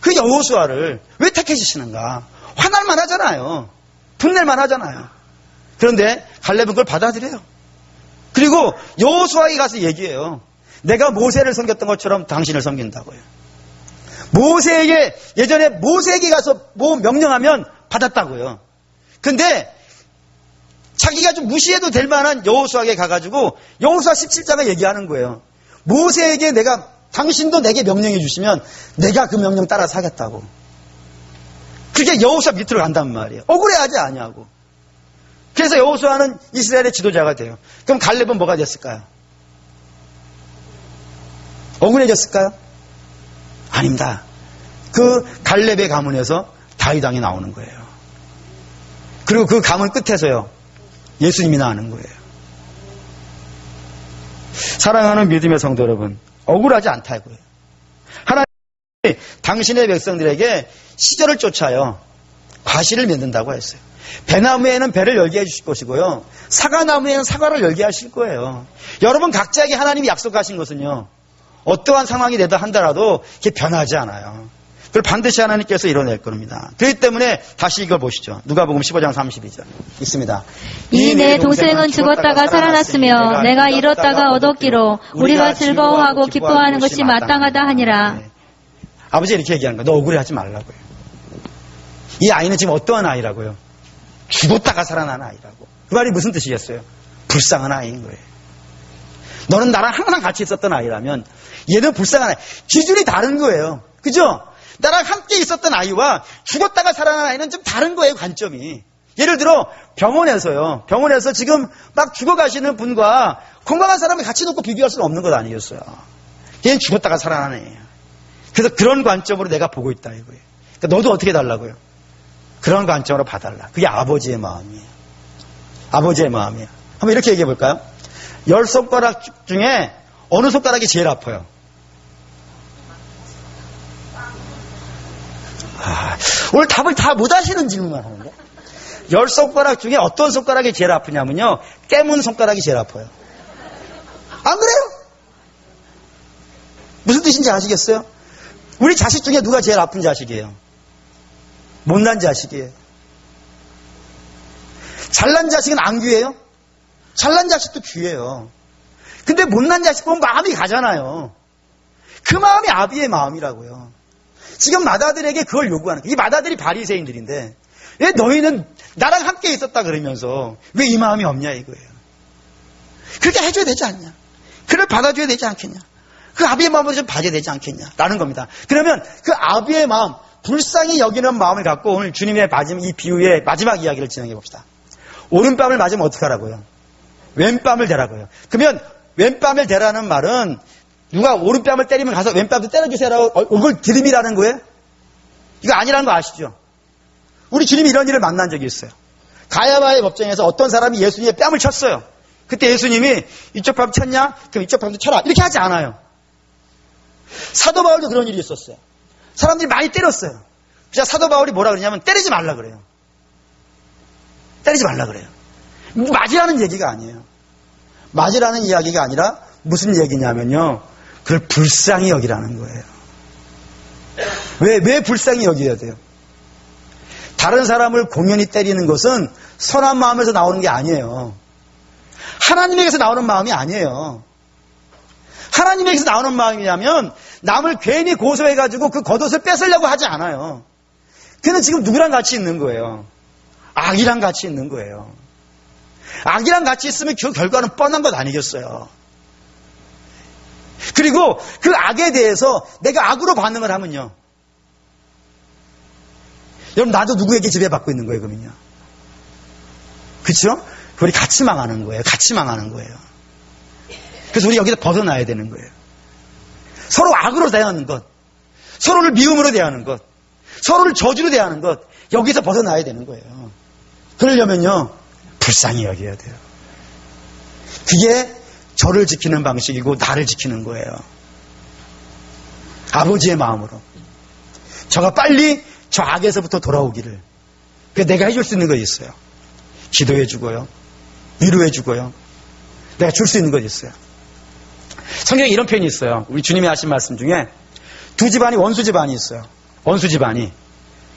[SPEAKER 1] 그 여호수아를 왜 택해 주시는가? 화날만 하잖아요. 분낼만 하잖아요. 그런데 갈렙은 그걸 받아들여요. 그리고 여호수아에게 가서 얘기해요. 내가 모세를 섬겼던 것처럼 당신을 섬긴다고요. 모세에게 예전에 모세에게 가서 뭐 명령하면 받았다고요. 근데 자기가 좀 무시해도 될 만한 여호수아에게 가가지고 여호수아 17장에 얘기하는 거예요. 모세에게 내가 당신도 내게 명령해 주시면 내가 그 명령 따라서 하겠다고. 그게 여호수아 밑으로 간단 말이에요. 억울해하지 아니하고. 그래서 여호수아는 이스라엘의 지도자가 돼요. 그럼 갈렙은 뭐가 됐을까요? 억울해졌을까요? 아닙니다. 그 갈렙의 가문에서 다윗 왕이 나오는 거예요. 그리고 그 가문 끝에서요 예수님이 나오는 거예요. 사랑하는 믿음의 성도 여러분, 억울하지 않다고요. 하나님이 당신의 백성들에게 시절을 쫓아요 과실을 맺는다고 했어요. 배나무에는 배를 열게 해주실 것이고요, 사과나무에는 사과를 열게 하실 거예요. 여러분 각자에게 하나님이 약속하신 것은요, 어떠한 상황이 되다 한다라도 이게 변하지 않아요. 그걸 반드시 하나님께서 이뤄낼 겁니다. 그렇기 때문에 다시 이걸 보시죠. 누가복음 15장 32절 있습니다.
[SPEAKER 2] 이 내 동생은 죽었다가 살아났으며 내가 잃었다가 얻었기로 우리가 즐거워하고 기뻐하는 것이 마땅하다 하니라.
[SPEAKER 1] 네. 아버지 이렇게 얘기하는 거예요. 너 억울해하지 말라고요. 이 아이는 지금 어떠한 아이라고요? 죽었다가 살아난 아이라고. 그 말이 무슨 뜻이겠어요? 불쌍한 아이인 거예요. 너는 나랑 항상 같이 있었던 아이라면 얘는 불쌍한 아이. 기준이 다른 거예요. 그죠? 나랑 함께 있었던 아이와 죽었다가 살아난 아이는 좀 다른 거예요, 관점이. 예를 들어 병원에서요. 병원에서 지금 막 죽어가시는 분과 건강한 사람을 같이 놓고 비교할 수는 없는 것 아니겠어요. 얘는 죽었다가 살아난 애예요. 그래서 그런 관점으로 내가 보고 있다 이거예요. 그러니까 너도 어떻게 달라고요? 그런 관점으로 봐달라. 그게 아버지의 마음이에요. 아버지의 마음이에요. 한번 이렇게 얘기해 볼까요? 10손가락 중에 어느 손가락이 제일 아파요? 오늘 답을 다 못 하시는 질문만 하는데. 10손가락 중에 어떤 손가락이 제일 아프냐면요, 깨문 손가락이 제일 아파요. 안 그래요? 무슨 뜻인지 아시겠어요? 우리 자식 중에 누가 제일 아픈 자식이에요? 못난 자식이에요. 잘난 자식은 안 귀해요? 잘난 자식도 귀해요. 근데 못난 자식 보면 마음이 가잖아요. 그 마음이 아비의 마음이라고요. 지금 마다들에게 그걸 요구하는 거예요. 이 마다들이 바리새인들인데 왜 너희는 나랑 함께 있었다 그러면서 왜 이 마음이 없냐 이거예요. 그렇게 해줘야 되지 않냐. 그를 받아줘야 되지 않겠냐. 그 아비의 마음을 좀 봐줘야 되지 않겠냐라는 겁니다. 그러면 그 아비의 마음, 불쌍히 여기는 마음을 갖고 오늘 주님의 이 비유의 마지막 이야기를 진행해 봅시다. 오른뺨을 맞으면 어떻게 하라고요? 왼뺨을 대라고요. 그러면 왼뺨을 대라는 말은 누가 오른뺨을 때리면 가서 왼뺨도 때려주세요라고 이걸 드림이라는 거예요? 이거 아니라는 거 아시죠? 우리 주님이 이런 일을 만난 적이 있어요. 가야바의 법정에서 어떤 사람이 예수님의 뺨을 쳤어요. 그때 예수님이 이쪽 뺨 쳤냐? 그럼 이쪽 뺨도 쳐라. 이렇게 하지 않아요. 사도 바울도 그런 일이 있었어요. 사람들이 많이 때렸어요. 그래서 사도 바울이 뭐라 그러냐면 때리지 말라 그래요. 때리지 말라 그래요. 맞으라는 얘기가 아니에요. 맞으라는 이야기가 아니라 무슨 얘기냐면요. 그걸 불쌍히 여기라는 거예요. 왜 불쌍히 여겨야 돼요? 다른 사람을 공연히 때리는 것은 선한 마음에서 나오는 게 아니에요. 하나님에게서 나오는 마음이 아니에요. 하나님에게서 나오는 마음이냐면 남을 괜히 고소해가지고 그 겉옷을 뺏으려고 하지 않아요. 그는 지금 누구랑 같이 있는 거예요? 악이랑 같이 있는 거예요. 악이랑 같이 있으면 그 결과는 뻔한 것 아니겠어요? 그리고 그 악에 대해서 내가 악으로 반응을 하면요. 여러분 나도 누구에게 지배받고 있는 거예요 그러면요. 그렇죠? 우리 같이 망하는 거예요. 같이 망하는 거예요. 그래서 우리 여기서 벗어나야 되는 거예요. 서로 악으로 대하는 것, 서로를 미움으로 대하는 것, 서로를 저주로 대하는 것, 여기서 벗어나야 되는 거예요. 그러려면요 불쌍히 여겨야 돼요. 그게 저를 지키는 방식이고 나를 지키는 거예요. 아버지의 마음으로 저가 빨리 저 악에서부터 돌아오기를. 그래서 내가 해줄 수 있는 거 있어요. 기도해 주고요, 위로해 주고요, 내가 줄 수 있는 것 있어요. 성경에 이런 표현이 있어요. 우리 주님이 하신 말씀 중에 두 집안이 원수 집안이 있어요. 원수 집안이.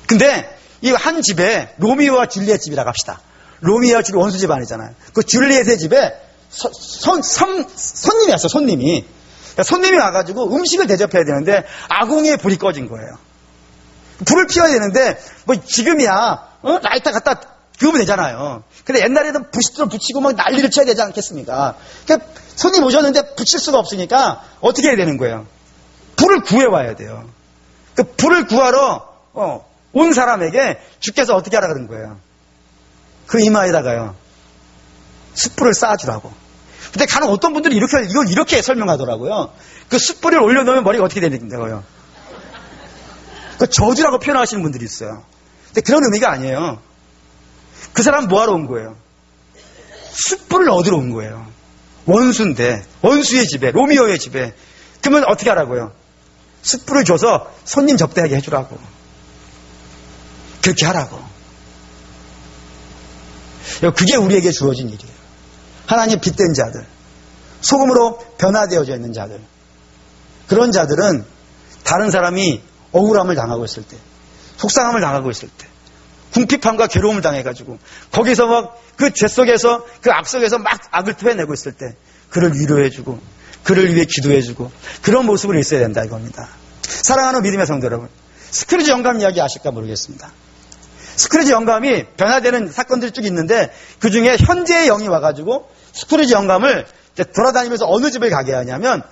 [SPEAKER 1] 근데 이 한 집에 로미오와 줄리엣 집이라고 합시다. 로미오와 줄리엣 원수 집안이잖아요. 그 줄리엣의 집에 손님이 왔어. 손님이 와가지고 음식을 대접해야 되는데 아궁이에 불이 꺼진 거예요. 불을 피워야 되는데 뭐 지금이야 라이터 갖다 그으면 되잖아요. 근데 옛날에는 부싯돌 붙이고 막 난리를 쳐야 되지 않겠습니까? 그러니까 손님 오셨는데 붙일 수가 없으니까 어떻게 해야 되는 거예요? 불을 구해와야 돼요. 그 불을 구하러 온 사람에게 주께서 어떻게 하라 그런 거예요? 그 이마에다가요 숯불을 쌓아주라고. 근데 간혹 어떤 분들이 이걸 이렇게 설명하더라고요. 그 숯불을 올려놓으면 머리가 어떻게 되는다고요? 그 저주라고 표현하시는 분들이 있어요. 근데 그런 의미가 아니에요. 그 사람 뭐하러 온 거예요? 숯불을 얻으러 온 거예요. 원수인데, 원수의 집에, 로미오의 집에. 그러면 어떻게 하라고요? 숯불을 줘서 손님 접대하게 해주라고. 그렇게 하라고. 그게 우리에게 주어진 일이에요. 하나님 빗댄 자들, 소금으로 변화되어져 있는 자들, 그런 자들은 다른 사람이 억울함을 당하고 있을 때, 속상함을 당하고 있을 때, 궁핍함과 괴로움을 당해가지고 거기서 막 그 죄 속에서 그 악 속에서 막 악을 토해내고 있을 때 그를 위로해주고 그를 위해 기도해주고 그런 모습으로 있어야 된다 이겁니다. 사랑하는 믿음의 성도 여러분, 스크루지 영감 이야기 아실까 모르겠습니다. 스크루지 영감이 변화되는 사건들이 쭉 있는데 그 중에 현재의 영이 와가지고 스크루지 영감을 돌아다니면서 어느 집을 가게 하냐면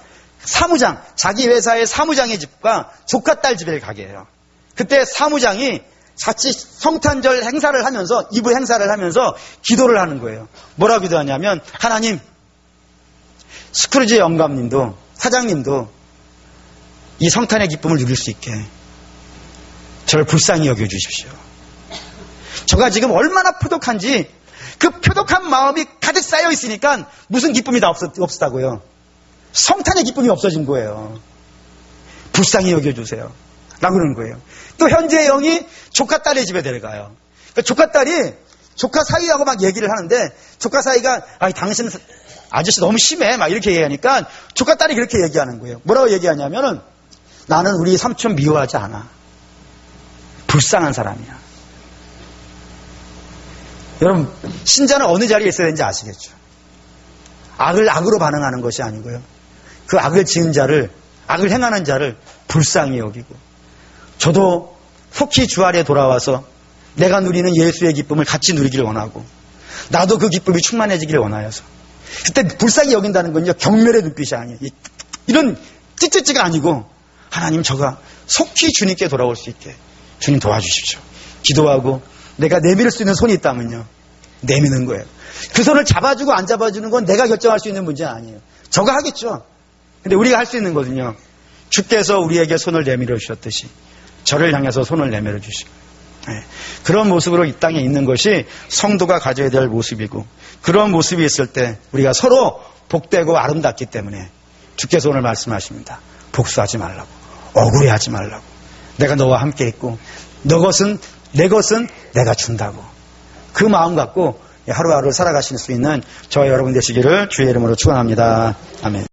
[SPEAKER 1] 사무장, 자기 회사의 사무장의 집과 조카 딸 집에 가게 해요. 그때 사무장이 같이 성탄절 행사를 하면서, 이브 행사를 하면서 기도를 하는 거예요. 뭐라고 기도하냐면, 하나님, 스크루지 영감님도, 사장님도 이 성탄의 기쁨을 누릴 수 있게 저를 불쌍히 여겨주십시오. 저가 지금 얼마나 표독한지 그 표독한 마음이 가득 쌓여 있으니까 무슨 기쁨이 다 없었다고요. 성탄의 기쁨이 없어진 거예요. 불쌍히 여겨주세요. 라고 그러는 거예요. 또 현재의 영이 조카 딸의 집에 데려가요. 그러니까 조카 딸이 조카 사이하고 막 얘기를 하는데 조카 사이가 당신 아저씨 너무 심해 막 이렇게 얘기하니까 조카 딸이 그렇게 얘기하는 거예요. 뭐라고 얘기하냐면은 나는 우리 삼촌 미워하지 않아. 불쌍한 사람이야. 여러분, 신자는 어느 자리에 있어야 되는지 아시겠죠? 악을 악으로 반응하는 것이 아니고요. 그 악을 지은 자를, 악을 행하는 자를 불쌍히 여기고, 저도 속히 주 아래 돌아와서 내가 누리는 예수의 기쁨을 같이 누리기를 원하고, 나도 그 기쁨이 충만해지기를 원하여서, 그때 불쌍히 여긴다는 건요, 경멸의 눈빛이 아니에요. 이런 찌찌찌가 아니고, 하나님 저가 속히 주님께 돌아올 수 있게 주님 도와주십시오. 기도하고 내가 내밀 수 있는 손이 있다면요, 내미는 거예요. 그 손을 잡아주고 안 잡아주는 건 내가 결정할 수 있는 문제 아니에요. 저가 하겠죠. 근데 우리가 할 수 있는 것은요, 주께서 우리에게 손을 내밀어 주셨듯이 저를 향해서 손을 내밀어 주시고, 그런 모습으로 이 땅에 있는 것이 성도가 가져야 될 모습이고, 그런 모습이 있을 때 우리가 서로 복되고 아름답기 때문에 주께서 오늘 말씀하십니다. 복수하지 말라고, 억울해하지 말라고, 내가 너와 함께 있고 내 것은 내가 준다고, 그 마음 갖고 하루하루 살아가실 수 있는 저와 여러분 되시기를 주의 이름으로 축원합니다. 아멘.